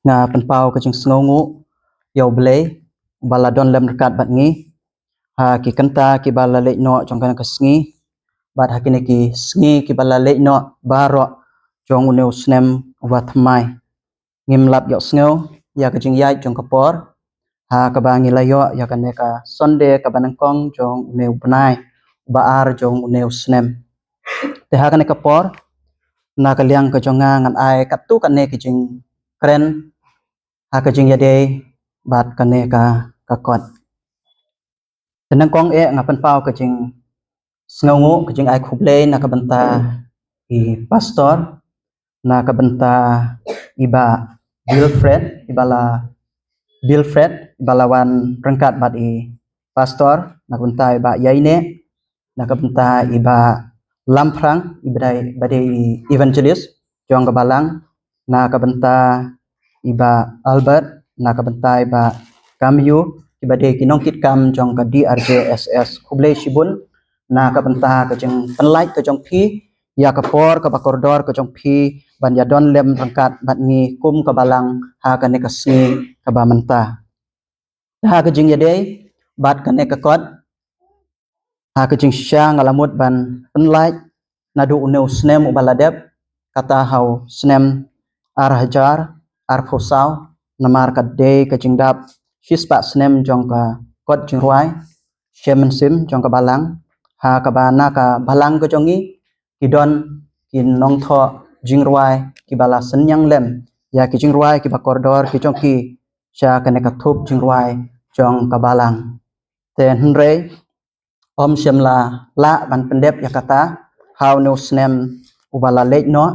nga penpau ke jing sngongu yo blei baladon lem rekat bat ngi ha ki kenta ki bala le no jong kana kesngi bat hakine ki sngi ki bala le no baro jong uneu snem wat mai ngim lap yo sngo ya ke jing yai jong kapor ha ka ba ngi layo ya ka ne ka sonde ka banang kong jong uneu benai baar jong uneu snem te ha ka ne kapor na ka liang ka jonga ngan ai katu ka ne ki jing kren ha ka jing yade bat ka ne ka kot tenang kong ngapan pau ka jing sngongu ka jing ai khuble na ka banta i pastor na ka banta iba Wilfred balawan rengkat bat i pastor na banta iba yaine na ka banta iba lamprang ibadai badai evangelist jong ka balang na ka banta iba Albert na ka banta iba Kamyu ibadai kinong kit kam jong ka DRJSS khuble shibun na ka banta ka jeng penlait ka jong phi ya ka por ka bakordor ka jong phi ban ya don lem rangkat bat ngi kum ka balang ha ka ne ka sni ka ba manta ha ka jing yade bat ka ne ka kot ha ka jing sha ngalamut ban penlait nadu uneu snem ubaladep kata hau snem ar hajar ar phosau namar ka de ka jing dap shispa snem jong ka kot jing ruai shemen sim jong ka balang ha ka ba na ka balang ka jongi kidon kin nong tho jing ruai ki bala senyang lem ya ki jing ruai ki bakordor ki jong ki sha ka ne ka thup jing ruai jong ka balang ten hre om shemla la ban pendep ya kata how no snem ubala lek no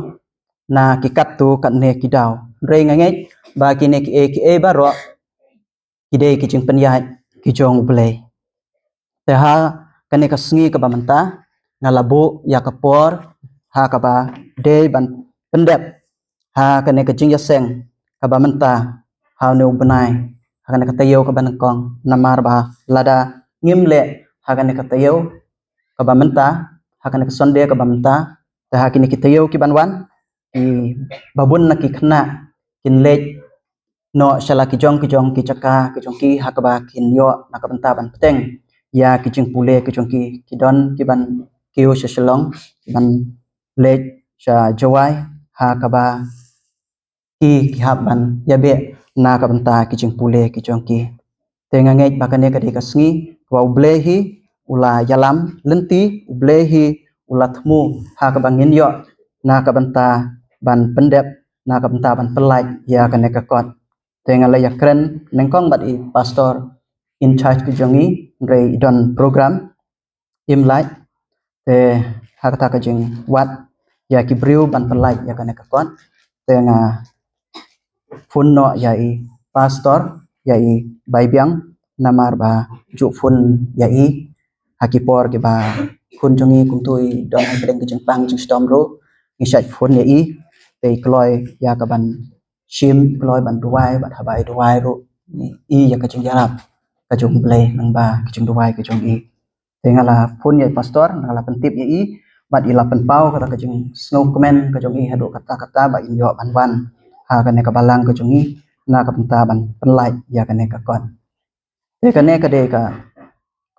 na ki katu kat ne ki daw re nganget ba ki ne ki e ba ro ki de ki jing penyai ki jong blei te ha ka ne ka sngi ka ba manta ngalabu ya ka por ha ka ba de ban pendep ha ka ne ka jing yaseng ka ba manta ha no benai ha ne ka tayo ka ban kong namar ba lada ngim le ha ka ne ka tayo ka ba menta ha ka ne ka sonde ka ba menta ta ha ki ne ki tayo ki ban wan ki babun na ki khna kin lek no shala ki jong ki chaka ki jong ki ha ka ba kin yo na ka benta ban peteng ya ki jing pule ki jong ki don ki ban kiu shalong ban lek sha jawai ha ka ba ki hab ban yabe na ka benta ki jing pule ki jong ki tenga ngai bakane ka de ka sngi wa ublehi ula yalam lenti ublehi ula thmu ha ka bangin yo na ka benta ban pendep na ka benta ban pelai ya ka ne ka kot tenga la ya kren nengkong bat i pastor in charge ki jongi re don program imlai te ha ka ta ka jing wat ya ki briu ban pelai ya ka ne ka kot tenga phun no ya i pastor ya i baibiang namar ba ju phun ya i hakipor ke ba phun jongi kumtui don breng ke jengpang jeng storm ro ngisat phun ya i te kloi ya ka ban shim kloi ban duai ban habai duai ro i ya ka jeng yarap ka jong blai nang ba ke jeng duai ke jong i te ngala phun ya pastor ngala pentip ya i bat ila pen pau kata ke jeng snow comment ke jong i hado kata kata ba in yo ban wan ha ka ne ka balang ka jongi na ka penta ban penlai ya ka ne ka kon te ka ne ka de ka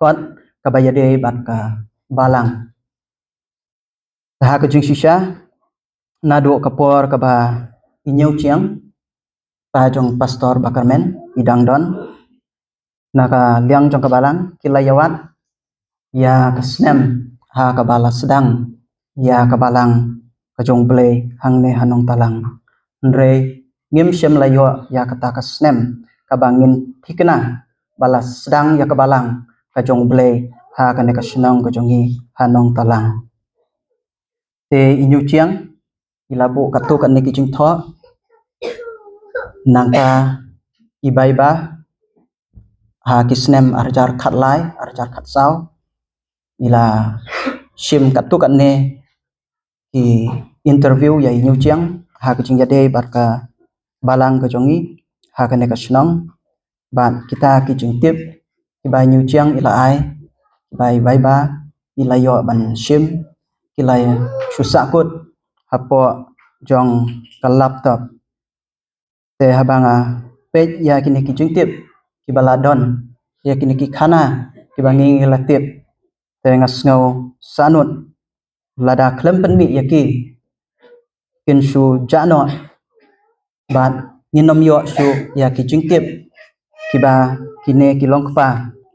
kon ka ba ya de bat ka balang ha ka jing shisha na do ka por ka ba inyau chiang pa jong pastor bakarmen idang don na ka liang jong ka balang kilayawat ya ka snem ha ka bala sedang ya ka balang ka jong blei hang ne hanong talang Andre ngim shem layo ya kata ka snem ka bangin thikna bala sedang ya ka balang ka jong blei ha ka ne ka shnong ka jongi hanong talang te inyu chiang ilabu ka tu ka ne ki jing tho nangka ibaiba ha ki snem arjar khat lai arjar khat sau ila shim ka tu ka ne ki interview ya inyu chiang ha ka jing ya de bar ka balang ka jongi ha ka ne ka shnong ban kita ki jing tip ibai nyu chiang ila ai bai ba ila yo ban shim ila susa kut hapo jong ka laptop te habanga pej ya kini ki jungtip ki baladon ya kini ki khana ki bangi latip te ngasngau sanut lada klem penmi yaki kin su jano bat nginom yo su ya ki jungtip ki ba kine ki long kpa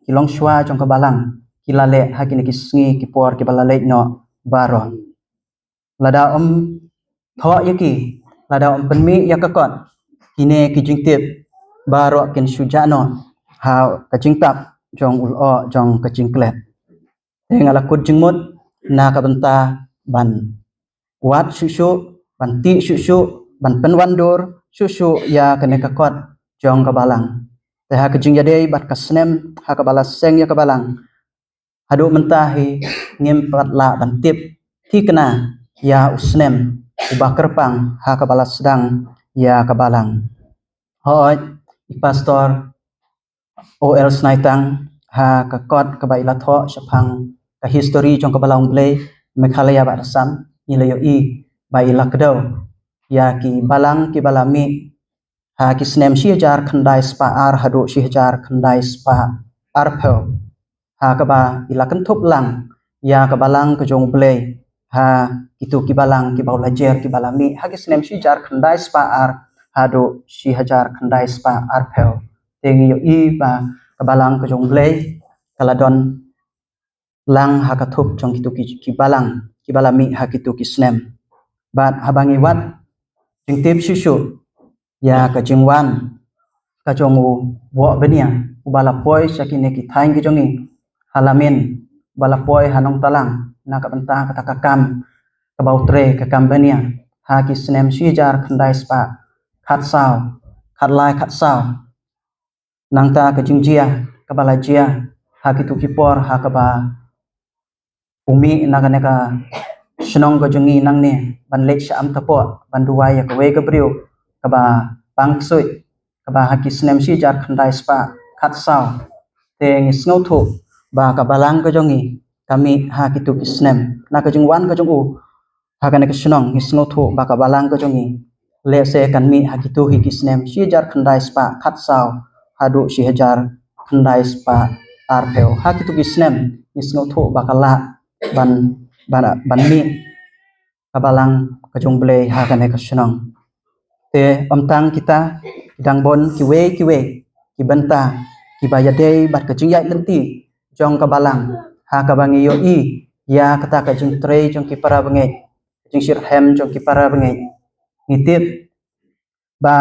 ki long shwa jong ka balang ki lale ha kini ki sngi ki por ki balale no baro lada tho yaki lada penmi yakakot kine ki jungtip baro kin su jano ha ka jingtap jong ulo jong ka jingklet ngala kut jingmut na ka benta ban wat susu ban ti susu ban penwandur susu ya kene kakot jong ka balang te ha ka jing yade bat ka snem ha ka bala seng ya ka balang hadu mentahi ngim patla ban tip ti kena ya usnem ubah kerpang ha ka bala sedang ya ka balang hoi pastor OL Snaitang ha ka kot ka bai la tho shapang ka history jong ka balang ble Meghalaya ba rasam ilayo i bai la kdo ya ki balang ki balami ha ki snem shi jar khandai spa ar hadu shi jar khandai spa ar pho ha ka ba ila kan thup lang ya ka balang ka jong ble ha itu ki balang ki baula jer ki balami ha ki snem shi jar khandai spa ar hadu shi hajar khandai spa ar pho tengi yo i ba ka balang ka jong ble kaladon lang ha ka thup jong kitu ki balang ki balami ha kitu ki snem bat habangi wat jing tip susu ya ka jingwan ka jongu wo benia bala poi sakine ki thaing ki jongi halamin bala poi hanong talang na ka benta ka takakam ka bautre ka kambania ha ki snem shi jar khandai spa khat sao khat lai khat sao nangta ka jingjia ka bala jia ha ki tu ki por ha ka ba umi naga neka shnong go jungi nang ne ban lek sha am tapo ban duwai ya ka we ka briu ka ba pangsui ka ba haki snem shi jar khandai spa khat sao te ngi sngo thu ba ka balang ka jongi kami ha ki tu ki snem na ka jung wan ka jung u ha ka ne ka shnong ngi sngo thu ba ka balang ka jongi le se kan mi ha ki tu hi ki snem shi jar khandai spa khat sao hadu shi jar khandai spa ar pheo ha ki tu ki snem ngi sngo thu ba ka la ban mi kabalang kajong ble ha ka ne ka shnong te omtang kita dangbon kiwe ki benta ki bayade bat ka jingyai lenti jong kabalang ha ka bangi yo i ya kata ka jing tre jong ki para bange jing sirhem jong ki para bange ngitip ba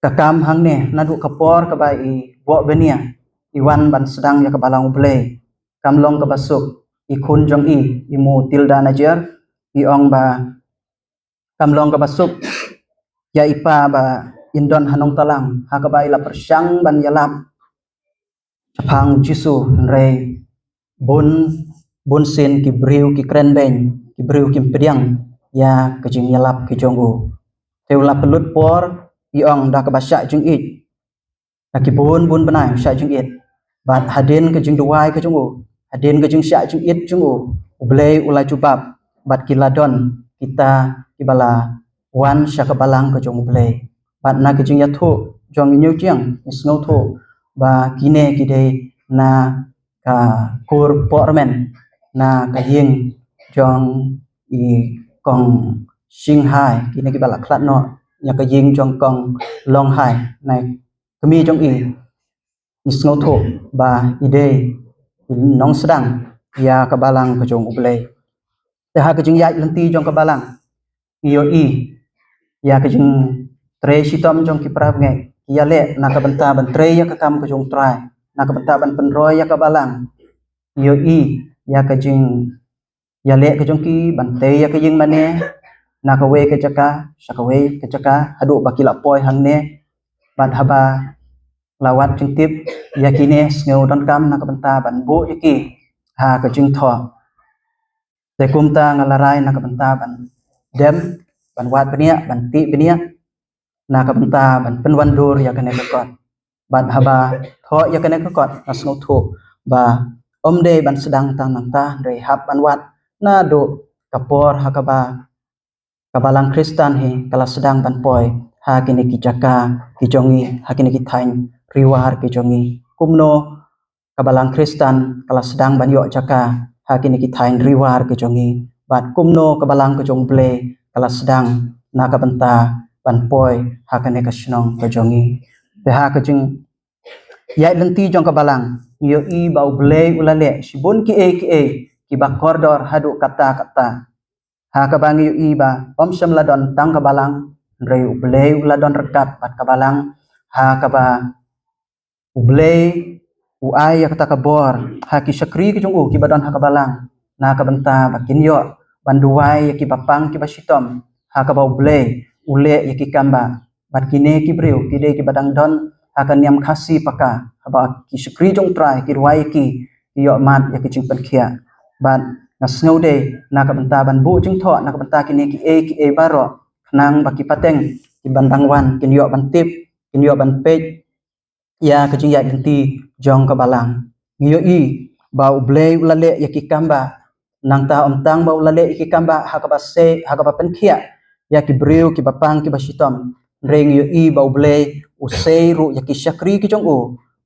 kakam hang ne nadu kapor ka bai i bo benia iwan ban sedang ya kabalang ble kamlong ka basuk ikun jong i imu tilda najer i ong ba kamlong ka basuk ya ipa ba indon hanong talang ha ka ba ila persyang ban yalam chapang jisu re bun sin ki briu ki krenben ki briu ki pediang ya kejing yalap ki jongu teula pelut por i ong da ka basya jung it ki bun benai sya jung it bat hadin kejing duai ke jongu hadin kejing sya jung it jongu ublei ulai jubab bat kiladon kita kibala wan syaka balang ke jong ble bat na ke jing yathu jong nyu chiang snow thu ba kine kide na ka kur pormen na ka ying jong i kong shinghai kine kibala klat no nya ka ying jong kong long hai nai kami jong i snow thu ba ide nong sedang ya ka balang ke jong ble te ha ke jing yai lenti jong ka balang iyo i ya ke jing tre sitom jong ki prab nge ya le na ka benta ban tre ya ka kam ka jong trai na ka benta ban penroi ya ka balang iyo i ya ka jing ya le ka jong ki ban te ya ka jing mane na ka we ka jaka saka we ka jaka hadu bakila poi hang ne ban haba lawat jing tip ya kine sneu don kam na ka benta ban bu yaki ha ka jing tho te kumta ngalarai na ka benta ban dem ban wat benia ban ti benia na ka benta ban penwandur ya kene ka kot ban haba tho ya kene ka kot asno thu ba omde ban sedang tang nangta re hab ban wat na do kapor hakaba kabalang kristan hi kala sedang ban poi hakini ki jaka ki jongi hakini ki thain riwar ki jongi kumno kabalang Kristen kala sedang banyo jaka hakini ki thain riwar ki jongi bat kumno kabalang ki jong ble kala sedang na kabenta ban poi hakani ka snong ka jongi te ha ka jing yai lenti jong kabalang yo i bau ble ulale sibun ki ki ba kordor hadu kata kata ha ka bang yo i ba om sam ladon tang kabalang rei ble uladon rekat pat kabalang ha ka ba uble uai ya kata kabor ha ki sakri ki jong ki badon ha kabalang na ka benta bakin yo banduai ya ki bapang ki basitom ha ka ba uble ule ya ki kamba bat kine ki breu ki de ki badang don akan niam khasi paka haba ki sakri jong trai ki ruai ki yo mat ya ki jing pen khia ban ngasngau de na ka benta ban bu jing tho na ka benta kini ki e baro nang baki pateng ki bandang wan kin yo ban tip kin yo ban pej ya ka jing ya lenti jong ka balang yo i ba uble ulale ya ki kamba nang ta om tang ba ulale ki kamba ha ka ba se ha ka ba pen khia ya ki breu ki bapang ki basitom reng yo i ba uble usei ru ya ki sakri ki jong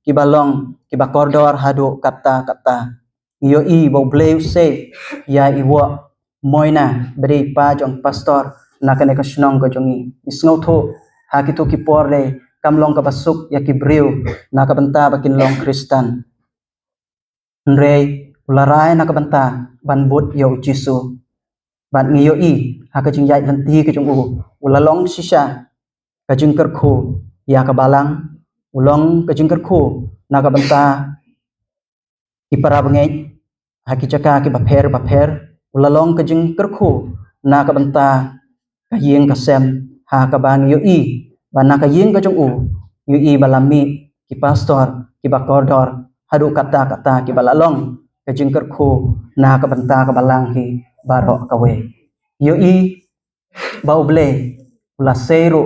ki balong ki ba kordor hadu kata kata yo i ba uble usei ya i wo moina beri pa jong pastor na kane ka snong ko jongi isngau tho ha ki to ki por le kamlong ka basuk ya ki breu na ka benta bakin long Kristen rei ularai na ka benta ban bot yo jisu ban ngi yo i ha ka jing yai lenti ki jong ulalong sisa ka jing ker kho ya ka balang ulong ka jing ker kho na ka benta ipara bangei haki chaka ki bapher ulalong ka jing ker kho na ka benta ka yeng ka sem ha ka bang yo i bana ka yeng ka jong yo i balami ki pastor ki bakordor hadu kata kata ki balalong ka jing ker kho na ka benta ka balang hi baro ka we yo i bau ble ula seru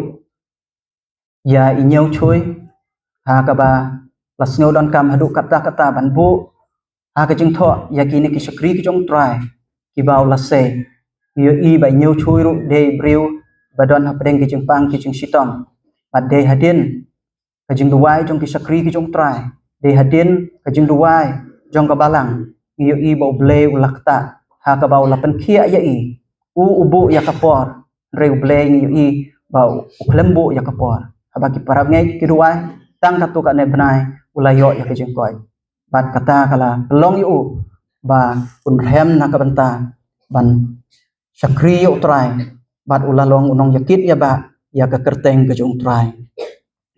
ya inyau chui ha ka ba lasngau don kam hadu kata kata ban bu ha ka jing tho ya ki ni ki sakri ki jong trai ki bau la se yo i ba inyau chui ru de breu badon ha pedeng ki jing pang ki jing sitom bat de hadin ka jing duai jong ki sakri ki jong trai de hadin ka jing duai jong ka balang yo i bau ble ulakta ha ka bau la pen khia ya i ubu ya ka por reu ble yo i bau uklembu ya ka por abaki parap ngai ki duai tang ka tu ka ne bnai ulayo ya ki jing koi bat kata kala long yu ba unrem na ka benta ban sakri yu trai bat ulalong unong yakit ya ba ya ka kerteng ke jong trai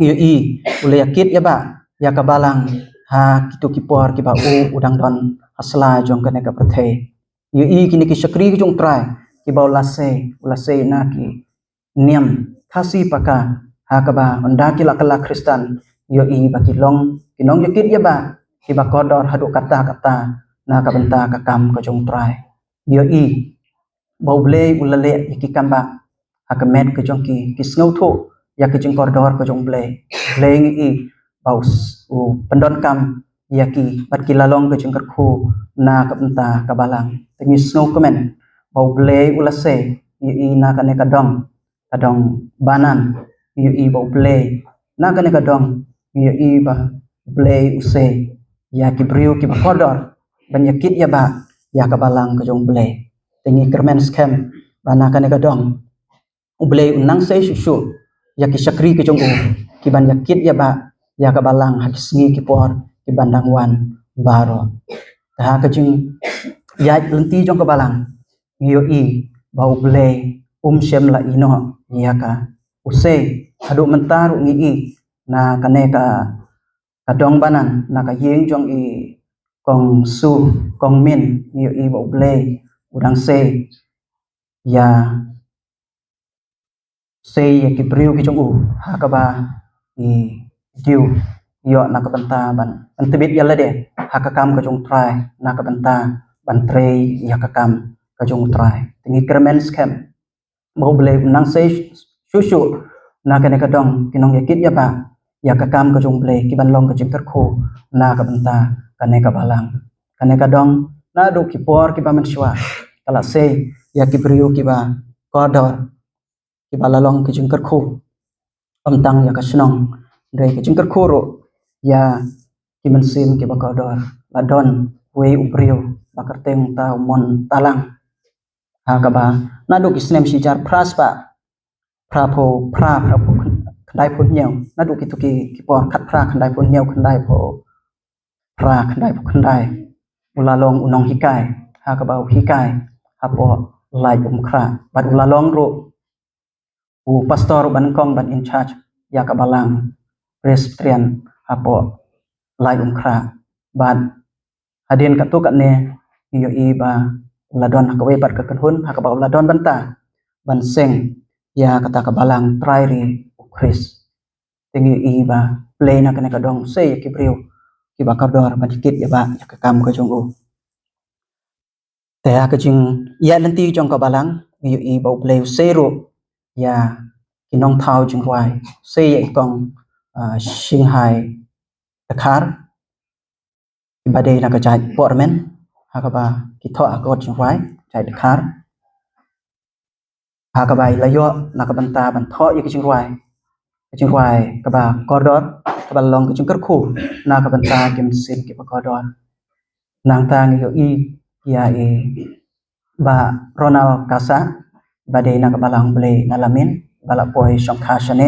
yu i ule yakit ya ba ya ka balang ha kitu kipor ki ba udang don asla jong ka ne ka prathe yu i kini ki sakri ke jong trai ki ba ulase na ki niam khasi paka ha ka ba onda ki la Kristen yo i ba ki long kinong yakit ya ba ki ba kodor hadu kata kata na ka benta ka kam ka jong trai yo i bau ble ulale ki kamba ha ka met ka jong ki snau tho ya ki jing kodor ka jong ble ngi i bau pendon kam ya ki bat ki lalong ka jing khu na ka benta ka balang tengi snau komen bau ble ulase yo i na ka ne ka dong banan yo i bau ble na ka ne ka dong yo i ba ble use ya ki breu ki kodor banyakit ya ba ya ka balang ka jong ble tengi kermen scam bana ka ne ka dong ble unang sei susu ya ki sakri ki jong ki banyakit ya ba ya ka balang hakisngi ki por ki bandang wan baro ha ka jing ya lenti jong ka balang yo i bau ble sem la ino ya ka use hadu mentaru ngi i na ka ne ka kadong banan na ka yeng jong i kong su kong min yo i bau ble udang se ya ki breu ki jong ha ka ba i diu yo na ka benta ban antibit ya de ha ka kam ka jong trai na ka benta ban trei ya ka kam ka jong trai tingi kermen scam bau ble nang se susu na ka ne ka dong kinong yakit ya ba ya ka kam ka jong ble ki ban long ka jing ter kho na ka benta ka ne ka balang ka ne ka dong na do ki por ki ba man shwa kala se ya ki breu ki ba kodor ki ba lalong ki jing ter kho tang ya ka senong dai ke jingkar khoro ya ki mensim ki bakodor ladon we ubrio bakarteng ta mon talang ha ka ba na do ki snem si jar pras pa pra po khandai pun nyau na do ki to ki por khat pra khandai pun nyau khandai po pra khandai po khandai ulalong unong hikai ha ka ba hikai ha po lai khra bat ulalong ro u pastor ban kong ban in charge ya ka balang presbyterian ha po lai khra ban hadin ka tu ka ne yo i ba ladon ka we bat ka hun ha ka ba ladon banta ban seng ya kata ka balang trairi ukris tengi i ba play na ka dong sei ki brio ki ba ka dor ba dikit ya ba ya ka kam ka jong u te ha ka jing ya lenti jong ka balang yo i ba play seru ya kinong thau jing wai sei ya kong shinghai takhar badai na ka jai pormen ha ka ba ki tho akot jing wai jai takhar ha ka bai layo na ka banta ban tho ya ki jing wai ka ba koridor ka ba long ka jing khu na ka banta kim sin ki ba koridor nang ta ngi yo i ya e ba Ronald Kasa badai na ka balang ble na lamin bala poi song kha shane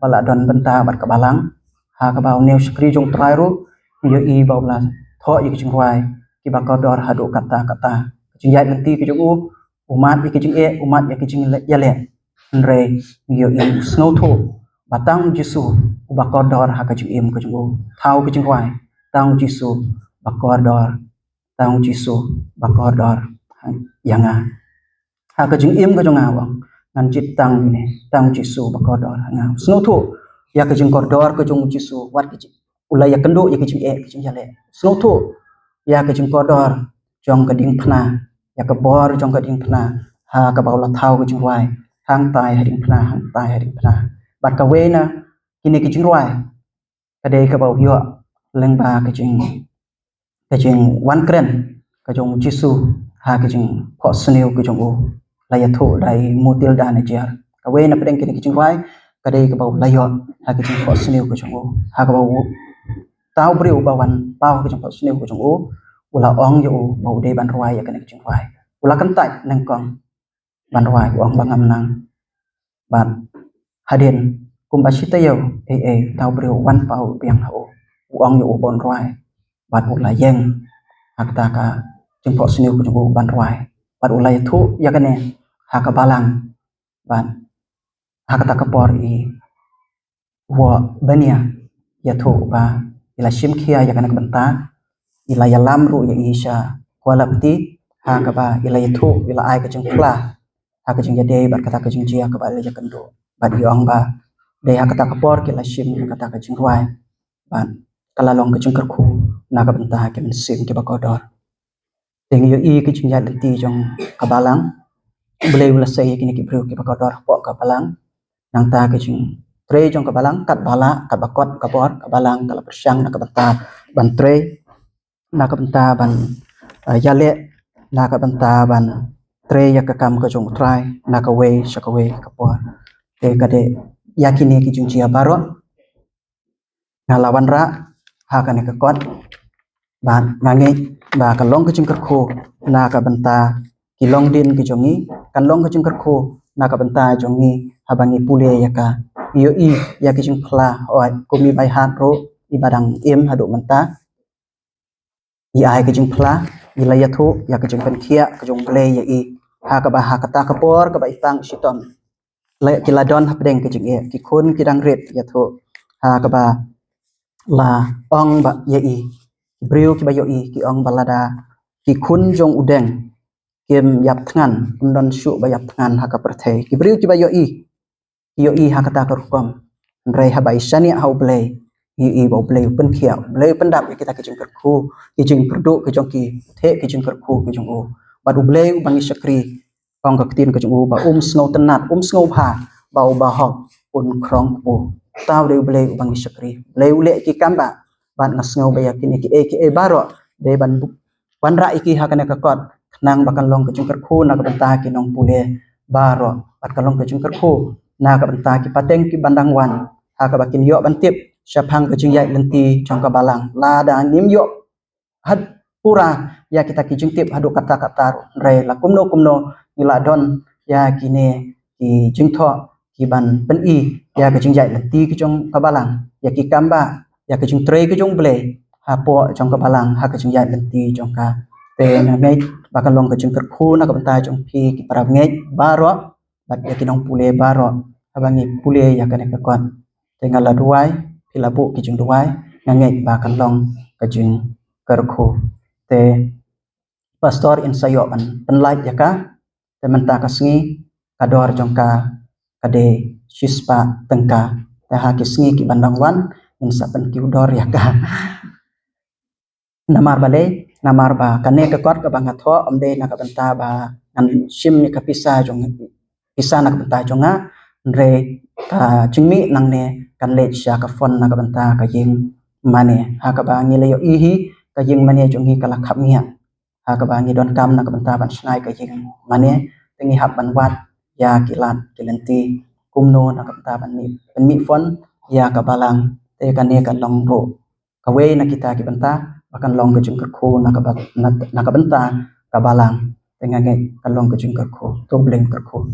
bala don banta bat ka balang ha ka ba new skri jong trai ru yo i ba bla tho ya ki jing wai ki ba koridor hadu kata jing ya nanti ki jong u umat ya ki jing e umat ya ki jing ya le nre yo i snow tho batang jisu bakodor ha ka jing im ka jing thau ka jing wai tang jisu bakodor tang jisu bakodor yanga ha ka jing im ka jong awang ngan jit tang ni tang jisu bakodor nga snow tho ya ka jing koridor ka jong jisu wat ki ulai ya kendo ya ki jing e ki jing ya le snow tho ya ka jing koridor jong ka ding phna ya ka bor jong ka ding phna ha ka ba la thau ka jing wai hang tai ha ding phna bat ka we na kini ki jing wai ka dei ka ba yo leng ba ka jing wan kren ka jong jisu ha ka jing pho sneu ka jong o la ya tho dai motil da na jar ka we na pedeng kini ki jing wai ka dei ka ba la yo ha ka jing pho sneu ka jong o ha ka ba tau brio ba wan pau ka jing pho sneu ka jong o ula ong yo ba dei ban roi ya ka ki jing wai ula kan tai nang kong ban roi ong ba ngam nang ban hadin kumba sita yo tau brio wan pau biang ha o uong yo bon roi ban ula yeng akta ka jingpo sini ku jung ban roi ban ula thu ya kane ha ka balang ban ha ka ta ka por i wo bania ya thu ba ila shim khia ya kana banta ila ya lam ru ya isha wala pti ha ka ba ila ya thu ila ai ka jing kla ha ka jing ya dei ban kata ka jing jia ka ba ya kando ban yong ba dei ha ka ta ka por ki la shim ka ta ka jing roi ban kala long ka jing khu na ka banta ha ke sim ke ba ko dor teng yo i ki jing ya ti jong ka balang boleh ulas saya kini ki bro ki ba ko dor po ka balang nang ta ka jing tre jong ka balang kat bala kat bakot ka bor ka balang kala persyang na ka banta ban tre na ka banta ban yale na ka banta ban tre ya ka kam ka jong trai na ka we sha ka we ka por te ka de yakini ki jing jia baro ngalawan ra ha ka ne ka kot ban ngange ba ka long ka jing khu na ka banta ki long din ki jongi kan long ka jing khu na ka banta jongi habangi pule ya ka yo i ya ki jing phla oi komi bai han ro i badang em hadu banta i ai ka jing phla i la ya thu ya ka jing pen khia ka jong ble ya i ha ka ba ha ka ta ka por ka ba itang sitom le ki la don hapdeng ka jing e ki khun ki dang ret ya thu ha ka ba la ong ba ya i brio ki ba yo i ki ong balada ki khun jong udeng kem yap tngan don shu ba yap tngan ha ka perthei ki brio ki ba yo i ha ka ta ka rukom rei ha ba isani ha ble i bo ble pen khia ble pen dap ki ta ki jing khu ki jing produ ki jong ki the ki jing khu ki jong o ba du ble bang sakri ong ka tin ka jong o ba snow tenat snow pha ba ba hok un krong pu tau de ble bang sakri ble ule ki kamba ban ngas ngau ba yakini ki e baro de ban ra iki ha kana ka kot nang bakan long ka jung khu na ka ta ki nong pule baro bat ka long ka jung khu na ka benta ki pateng ki bandang wan ha ka bakin yo bantip syapang ke jingyai lenti jong ka balang lada nim yo had pura ya kita ki jingtip hadu kata-kata re la kumno ila don ya kine ki jingtho ki ban pen i ya ke jingyai lenti ki jong ka balang ya ki kamba ya ke jing tre ki jong ble ha po jong ka balang ha ke jingyai lenti jong ka te ngai bakal long ke jing kerku na ka benta jong pi ki para ngai baro bat ya kinong pule baro abangi pule ya kane ka kon te ngala duai pilabu ki jing duai ngai bakal long ke jing kerku te pastor in sayo an penlait ya ka te menta kasngi kador jong ka kade shispa tengka te ha kisngi ki bandang wan in sapen ki udor ya ka namar bale namar ba kane ka kot ka bangat ho omde na ka benta ba ngan shim ni ka pisa jong pisa na ka benta jonga re ka chingmi nang ne kan le sha ka fon na ka benta ka ying mane ha ka ba ngi le yo ihi ka ying mane jong hi kala khap ngia ha ka ba ngi don kam na ka benta ban snai ka ying mane tengi hap ban wat ya kilat kilenti kumno na ka benta ban mi fon ya ka balang te kane ka long ro ka we na kita ki benta akan long ke jing kerku nak benta ka balang dengan ke kalong ke jing kerku to bleng kerku